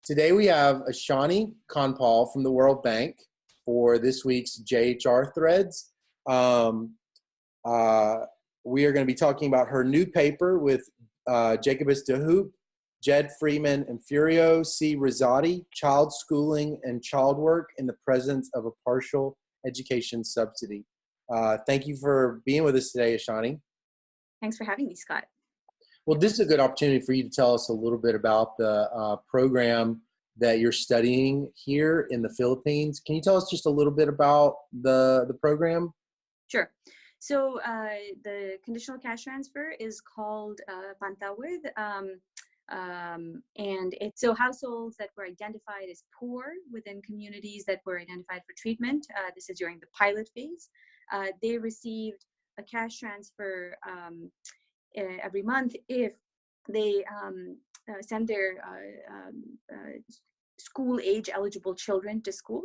Today we have Eeshani Kandpal from the World Bank for this week's JHR Threads. We are going to be talking about her new paper with Jacobus de Hoop, Jed Friedman, and Furio Rosati, Child Schooling and Child Work in the Presence of a Partial Education Subsidy. Thank you for being with us today, Eeshani. Thanks for having me, Scott. Well, this is a good opportunity for you to tell us a little bit about the program that you're studying here in the Philippines. Can you tell us just a little bit about the program? Sure. So the conditional cash transfer is called Pantawid, and it's so households that were identified as poor within communities that were identified for treatment. This is during the pilot phase. They received a cash transfer every month if they send their school-age eligible children to school,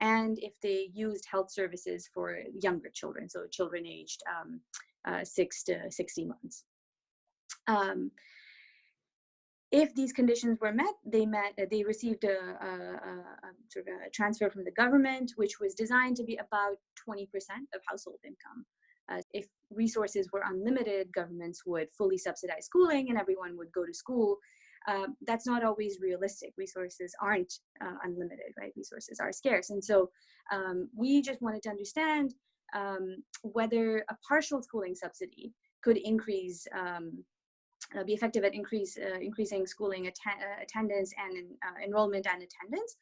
and if they used health services for younger children, so children aged 6 to 60 months. If these conditions were met, they received a sort of a transfer from the government, which was designed to be about 20% of household income. If resources were unlimited, governments would fully subsidize schooling and everyone would go to school. That's not always realistic. Resources aren't unlimited, right? Resources are scarce. And so we just wanted to understand whether a partial schooling subsidy could increase, be effective at increasing schooling attendance and enrollment and attendance.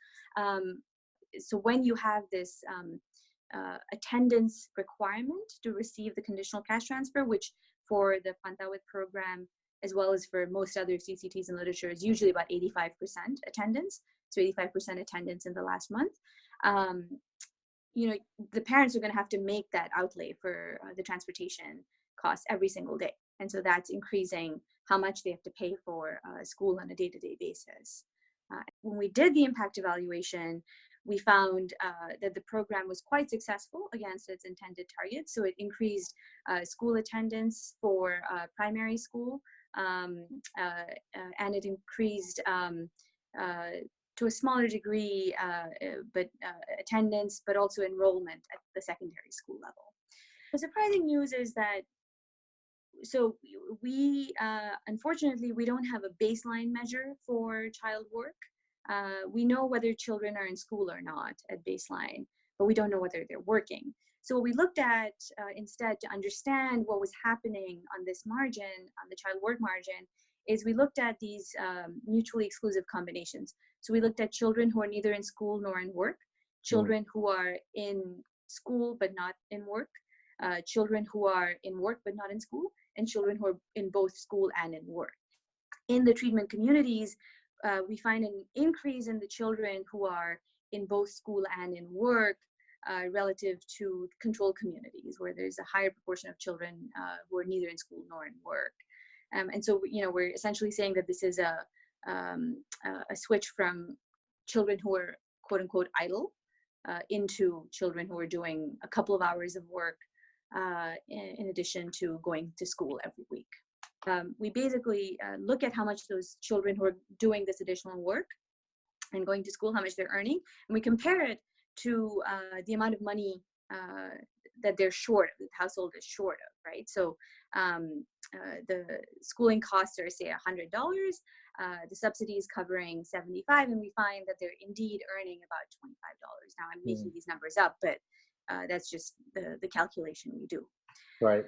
So when you have this attendance requirement to receive the conditional cash transfer, which for the Pantawid program, as well as for most other CCTs and literature, is usually about 85% attendance. So 85% attendance in the last month. The parents are going to have to make that outlay for the transportation costs every single day. And so that's increasing how much they have to pay for school on a day-to-day basis. When we did the impact evaluation, we found that the program was quite successful against its intended targets. So it increased school attendance for primary school, and it increased to a smaller degree, but attendance, but also enrollment at the secondary school level. The surprising news is that, so we, unfortunately, we don't have a baseline measure for child work. We know whether children are in school or not at baseline, but we don't know whether they're working. So what we looked at instead to understand what was happening on this margin, on the child work margin, is we looked at these mutually exclusive combinations. So we looked at children who are neither in school nor in work, children who are in school but not in work, children who are in work but not in school, and children who are in both school and in work. In the treatment communities, we find an increase in the children who are in both school and in work relative to control communities, where there's a higher proportion of children who are neither in school nor in work. And so, we're essentially saying that this is a switch from children who are quote unquote idle into children who are doing a couple of hours of work in addition to going to school every week. We basically look at how much those children who are doing this additional work and going to school, how much they're earning, and we compare it to the amount of money that they're short of, the household is short of, right? So the schooling costs are, say, $100, the subsidy is covering $75, and we find that they're indeed earning about $25. Now, I'm making these numbers up, but that's just the calculation we do. Right.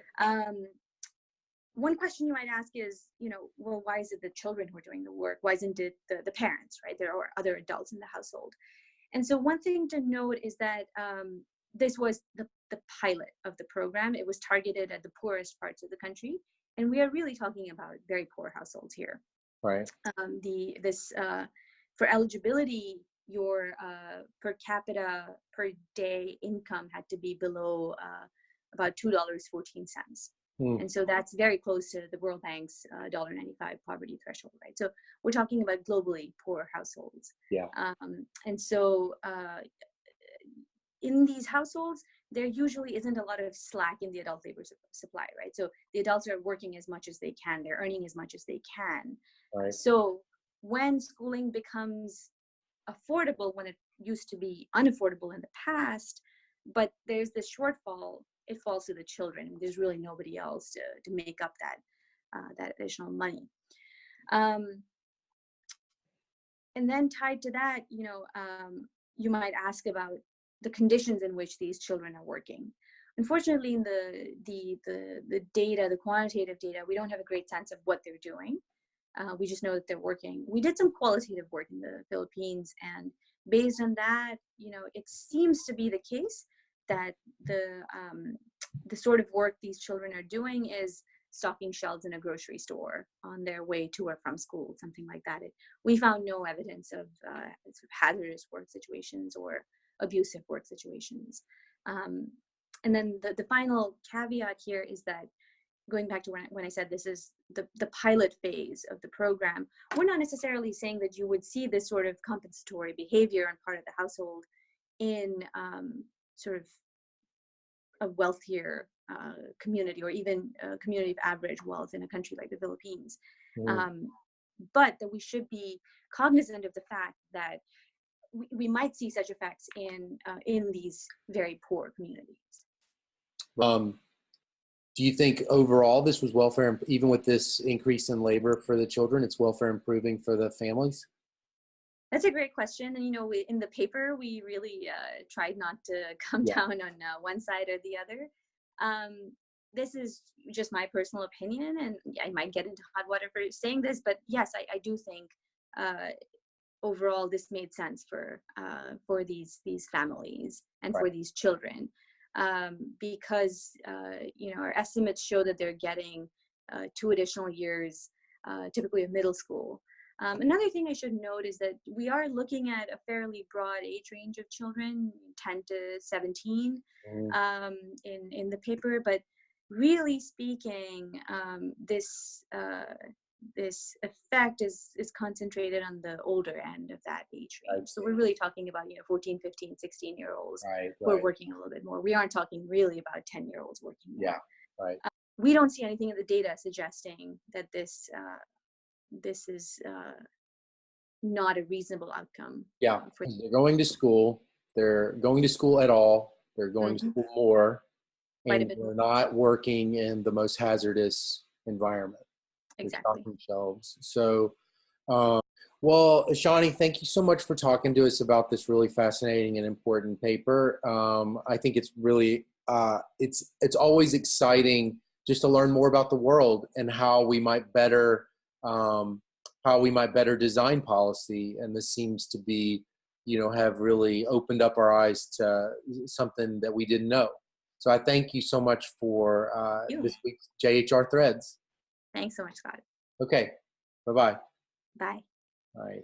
One question you might ask is, well, why is it the children who are doing the work? Why isn't it the parents, right? There are other adults in the household. And so one thing to note is that this was the pilot of the program. It was targeted at the poorest parts of the country. And we are really talking about very poor households here. Right. For eligibility, your per capita per day income had to be below about $2.14. And so that's very close to the World Bank's $1.95 poverty threshold, right? So we're talking about globally poor households. Yeah. And so in these households, there usually isn't a lot of slack in the adult labor supply, right? So the adults are working as much as they can. They're earning as much as they can. Right. So when schooling becomes affordable, when it used to be unaffordable in the past, but there's this shortfall, it falls to the children. There's really nobody else to make up that additional money. And then tied to that, you might ask about the conditions in which these children are working. Unfortunately, in the data, the quantitative data, we don't have a great sense of what they're doing. We just know that they're working. We did some qualitative work in the Philippines, and based on that, it seems to be the case that the sort of work these children are doing is stocking shelves in a grocery store on their way to or from school, something like that. We found no evidence of hazardous work situations or abusive work situations. And then the final caveat here is that, going back to when I said this is the pilot phase of the program, we're not necessarily saying that you would see this sort of compensatory behavior on part of the household in sort of a wealthier community, or even a community of average wealth in a country like the Philippines. But that we should be cognizant of the fact that we might see such effects in these very poor communities. Do you think overall this was welfare, even with this increase in labor for the children, it's welfare improving for the families? That's a great question. And, in the paper, we really tried not to come down on one side or the other. This is just my personal opinion, and I might get into hot water for saying this, but yes, I do think overall this made sense for these families and for these children, because our estimates show that they're getting 2 additional years, typically of middle school. Another thing I should note is that we are looking at a fairly broad age range of children, 10 to 17, in the paper. But really speaking, this effect is concentrated on the older end of that age range. So we're really talking about 14, 15, 16-year-olds who are working a little bit more. We aren't talking really about 10-year-olds working more. We don't see anything in the data suggesting that this is not a reasonable outcome. They're going to school. They're going to school at all. They're going to school more. And they're not working in the most hazardous environment. Exactly. Shelves. So, well, Eeshani, thank you so much for talking to us about this really fascinating and important paper. I think it's really, it's always exciting just to learn more about the world and how we might better design policy. And this seems to be, have really opened up our eyes to something that we didn't know. So I thank you so much for this week's JHR Threads. Thanks so much, Scott. Okay. Bye-bye. Bye. All right.